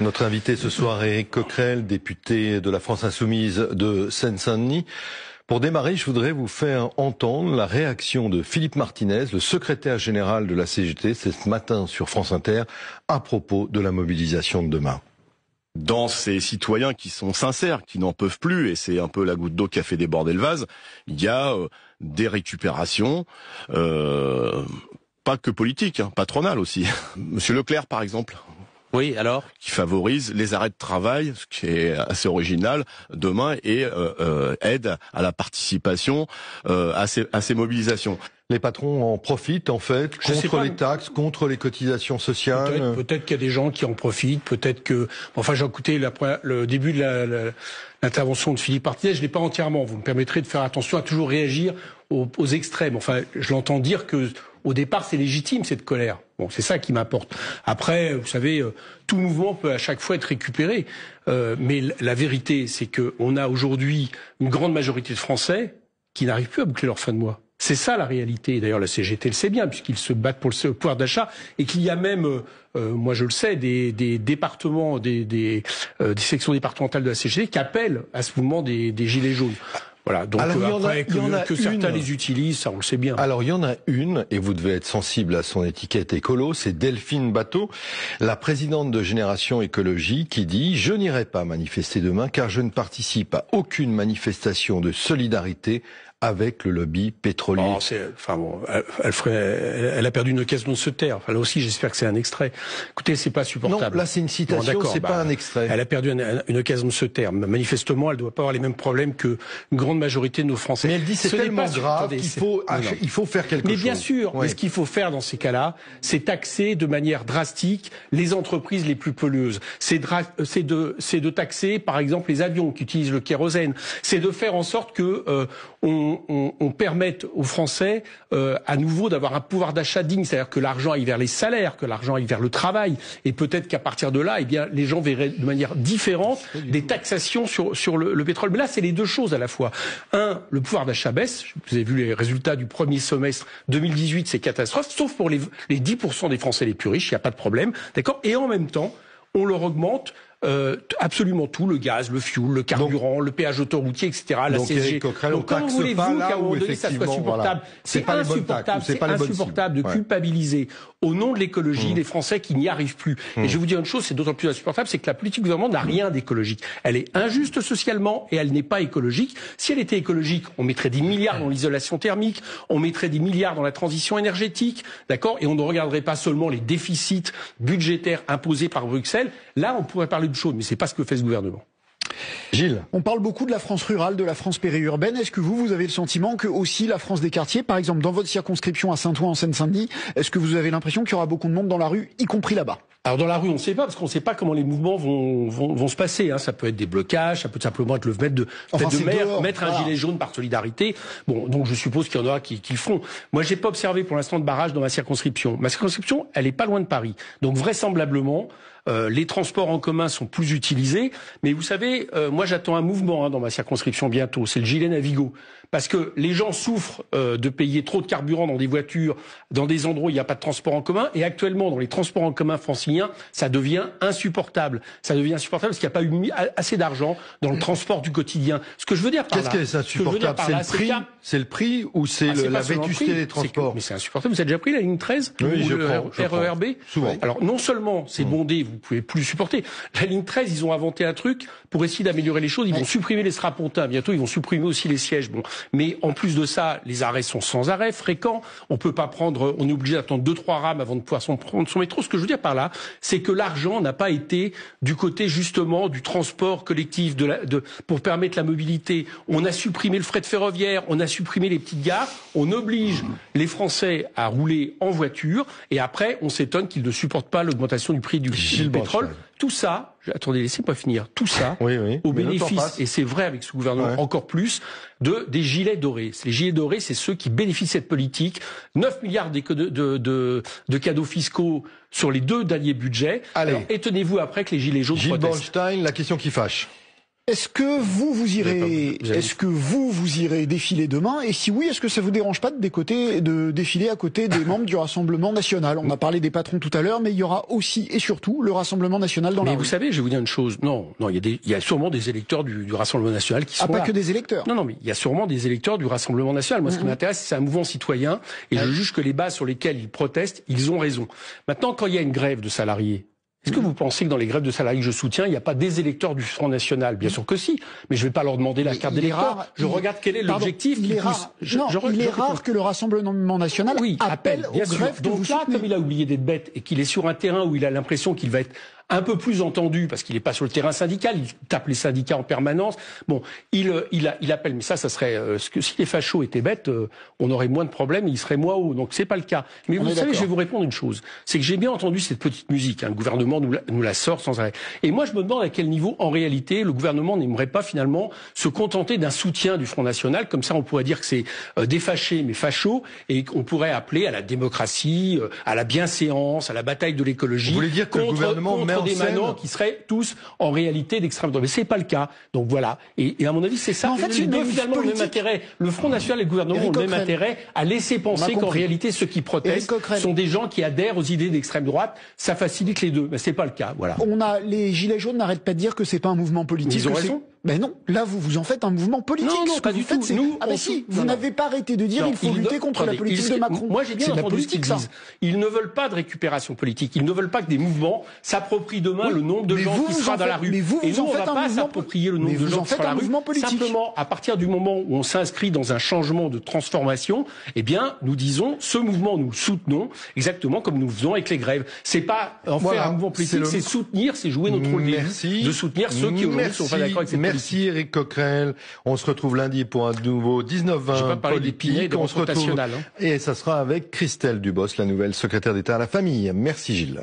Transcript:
Notre invité ce soir est Éric Coquerel, député de la France Insoumise de Seine-Saint-Denis. Pour démarrer, je voudrais vous faire entendre la réaction de Philippe Martinez, le secrétaire général de la CGT, ce matin sur France Inter, à propos de la mobilisation de demain. Dans ces citoyens qui sont sincères, qui n'en peuvent plus, et c'est un peu la goutte d'eau qui a fait déborder le vase, il y a des récupérations, pas que politiques, patronales aussi. Monsieur Leclerc, par exemple. Oui, alors qui favorise les arrêts de travail, ce qui est assez original demain, et aide à la participation à ces mobilisations. Les patrons en profitent en fait contre les taxes, contre les cotisations sociales. Peut-être qu'il y a des gens qui en profitent, peut-être que... Enfin, j'ai écouté le début de l'intervention de Philippe Martinez, je l'ai pas entièrement. Vous me permettrez de faire attention à toujours réagir aux extrêmes. Enfin, je l'entends dire que au départ, c'est légitime cette colère. Bon, c'est ça qui m'importe. Après, vous savez, tout mouvement peut à chaque fois être récupéré. Mais la vérité, c'est qu'on a aujourd'hui une grande majorité de Français qui n'arrivent plus à boucler leur fin de mois. C'est ça la réalité. D'ailleurs, la CGT le sait bien, puisqu'ils se battent pour le pouvoir d'achat, et qu'il y a même, moi je le sais, des départements, des sections départementales de la CGT qui appellent à ce mouvement des gilets jaunes. Voilà, donc alors, après que certains les utilisent, ça on le sait bien. Alors il y en a une, et vous devez être sensible à son étiquette écolo, c'est Delphine Batho, la présidente de Génération Écologie, qui dit « Je n'irai pas manifester demain car je ne participe à aucune manifestation de solidarité avec le lobby pétrolier. » Elle a perdu une occasion de se taire. Enfin, là aussi, j'espère que c'est un extrait. Écoutez, c'est pas supportable. Non, là c'est une citation, c'est pas un extrait. Elle a perdu une occasion de se taire. Manifestement, elle doit pas avoir les mêmes problèmes que une grande majorité de nos Français. Mais elle dit c'est tellement grave qu'il faut faire quelque chose. Mais bien sûr, mais ce qu'il faut faire dans ces cas-là, c'est taxer de manière drastique les entreprises les plus pollueuses. C'est de taxer, par exemple, les avions qui utilisent le kérosène. C'est de faire en sorte que on permette aux Français à nouveau d'avoir un pouvoir d'achat digne, c'est-à-dire que l'argent aille vers les salaires, que l'argent aille vers le travail, et peut-être qu'à partir de là, eh bien, les gens verraient de manière différente des taxations sur le pétrole. Mais là, c'est les deux choses à la fois. Un, le pouvoir d'achat baisse. Vous avez vu les résultats du premier semestre 2018, c'est catastrophe, sauf pour les 10% des Français les plus riches, il n'y a pas de problème, d'accord. Et en même temps, on leur augmente absolument tout, le gaz, le fioul, le carburant, le péage autoroutier, etc. La CSG. Donc comment voulez-vous qu'à un moment donné ça soit supportable? C'est insupportable de culpabiliser au nom de l'écologie les Français qui n'y arrivent plus. Et je vais vous dire une chose, c'est d'autant plus insupportable, c'est que la politique du gouvernement n'a rien d'écologique. Elle est injuste socialement et elle n'est pas écologique. Si elle était écologique, on mettrait des milliards dans l'isolation thermique, on mettrait des milliards dans la transition énergétique, d'accord? Et on ne regarderait pas seulement les déficits budgétaires imposés par Bruxelles. Là, on pourrait parler de choses, mais c'est pas ce que fait ce gouvernement. Gilles. On parle beaucoup de la France rurale, de la France périurbaine. Est-ce que vous avez le sentiment que aussi la France des quartiers, par exemple dans votre circonscription à Saint-Ouen en Seine-Saint-Denis, est-ce que vous avez l'impression qu'il y aura beaucoup de monde dans la rue, y compris là-bas? Alors dans la rue, on ne sait pas, parce qu'on ne sait pas comment les mouvements vont se passer. Ça peut être des blocages, ça peut simplement être le fait de mettre un gilet jaune par solidarité. Bon, donc je suppose qu'il y en aura qui le feront. Moi, j'ai pas observé pour l'instant de barrage dans ma circonscription. Ma circonscription, elle est pas loin de Paris, donc vraisemblablement. Les transports en commun sont plus utilisés, mais vous savez, moi j'attends un mouvement dans ma circonscription bientôt, c'est le gilet Navigo. Parce que les gens souffrent de payer trop de carburant dans des voitures, dans des endroits où il n'y a pas de transport en commun, et actuellement dans les transports en commun franciliens, ça devient insupportable. Ça devient insupportable parce qu'il n'y a pas eu assez d'argent dans le transport du quotidien. Ce que je veux dire par là... Qu'est-ce qui est insupportable? C'est le prix ou c'est la vétusté des transports? Mais c'est insupportable. Vous avez déjà pris la ligne 13 oui, ou je le RERB? Souvent. Alors non seulement c'est bondé, vous pouvez plus supporter. La ligne 13, ils ont inventé un truc pour essayer d'améliorer les choses. Ils vont supprimer les strapontins. Bientôt, ils vont supprimer aussi les sièges. Bon, mais en plus de ça, les arrêts sont sans arrêt, fréquents. On peut pas prendre, on est obligé d'attendre 2-3 rames avant de pouvoir prendre son métro. Ce que je veux dire par là, c'est que l'argent n'a pas été du côté justement du transport collectif, pour permettre la mobilité. On a supprimé le fret ferroviaire, on a supprimé les petites gares. On oblige les Français à rouler en voiture, et après, on s'étonne qu'ils ne supportent pas l'augmentation du prix du pétrole. Tout ça, attendez, laissez-moi finir, tout ça au bénéfice, et c'est vrai avec ce gouvernement encore plus, des gilets dorés. Les gilets dorés, c'est ceux qui bénéficient de cette politique. 9 milliards de cadeaux fiscaux sur les 2 derniers budgets. Alors, étonnez-vous après que les gilets jaunes Gilles protestent. Bornstein, la question qui fâche. Est-ce que vous irez défiler demain? Et si oui, est-ce que ça vous dérange pas de défiler à côté des membres du Rassemblement national? On a parlé des patrons tout à l'heure, mais il y aura aussi et surtout le Rassemblement national dans la rue. Mais vous savez, je vais vous dire une chose. Non, il y a sûrement des électeurs du Rassemblement national qui sont pas là. Que des électeurs. Non, mais il y a sûrement des électeurs du Rassemblement national. Moi, ce qui m'intéresse, c'est un mouvement citoyen, et je juge que les bases sur lesquelles ils protestent, ils ont raison. Maintenant, quand il y a une grève de salariés, est-ce que vous pensez que dans les grèves de salariés que je soutiens, il n'y a pas des électeurs du Front National? Bien sûr que si, mais je ne vais pas leur demander la carte d'électeur. Je regarde quel est l'objectif qui pousse. Il est rare que le Rassemblement national appelle aux grèves. Donc là, comme il a oublié d'être bête et qu'il est sur un terrain où il a l'impression qu'il va être un peu plus entendu, parce qu'il n'est pas sur le terrain syndical, il tape les syndicats en permanence. Bon, il appelle, mais ça serait si les fachos étaient bêtes, on aurait moins de problèmes, il serait moins haut. Donc c'est pas le cas. Mais vous savez, je vais vous répondre une chose, c'est que j'ai bien entendu cette petite musique. Le gouvernement nous la sort sans arrêt. Et moi, je me demande à quel niveau, en réalité, le gouvernement n'aimerait pas finalement se contenter d'un soutien du Front National. Comme ça, on pourrait dire que c'est des fâchés, mais fachos, et qu'on pourrait appeler à la démocratie, à la bienséance, à la bataille de l'écologie. Vous voulez dire que le gouvernement des manants qui seraient tous en réalité d'extrême droite. Mais c'est pas le cas. Donc voilà. Et à mon avis, c'est ça. En fait, c'est finalement le même intérêt. Le Front National et le gouvernement ont le même intérêt à laisser penser qu'en réalité, ceux qui protestent sont des gens qui adhèrent aux idées d'extrême droite. Ça facilite les deux. Mais c'est pas le cas. Voilà. Les Gilets jaunes n'arrêtent pas de dire que c'est pas un mouvement politique. Ils ont raison. Ben non, là vous en faites un mouvement politique. Non, pas du tout. Vous n'avez pas arrêté de dire il faut lutter contre la politique de Macron. Moi j'ai bien entendu ce qu'ils disent. Ils ne veulent pas de récupération politique. Ils ne veulent pas que des mouvements s'approprient demain le nombre de gens qui sera dans la rue. Et nous on ne va pas s'approprier le nombre de gens qui sera dans la rue. Simplement, à partir du moment où on s'inscrit dans un changement de transformation, eh bien nous disons ce mouvement nous soutenons exactement comme nous faisons avec les grèves. C'est pas en faire un mouvement politique, c'est soutenir, c'est jouer notre rôle d'élu, de soutenir ceux qui aujourd'hui ne sont pas d'accord avec cette politique. Merci Éric Coquerel. On se retrouve lundi pour un nouveau 19-20 Je vais pas parler d'épinay et de on se retrouve nationale. Et ça sera avec Christelle Dubos, la nouvelle secrétaire d'État à la famille. Merci Gilles.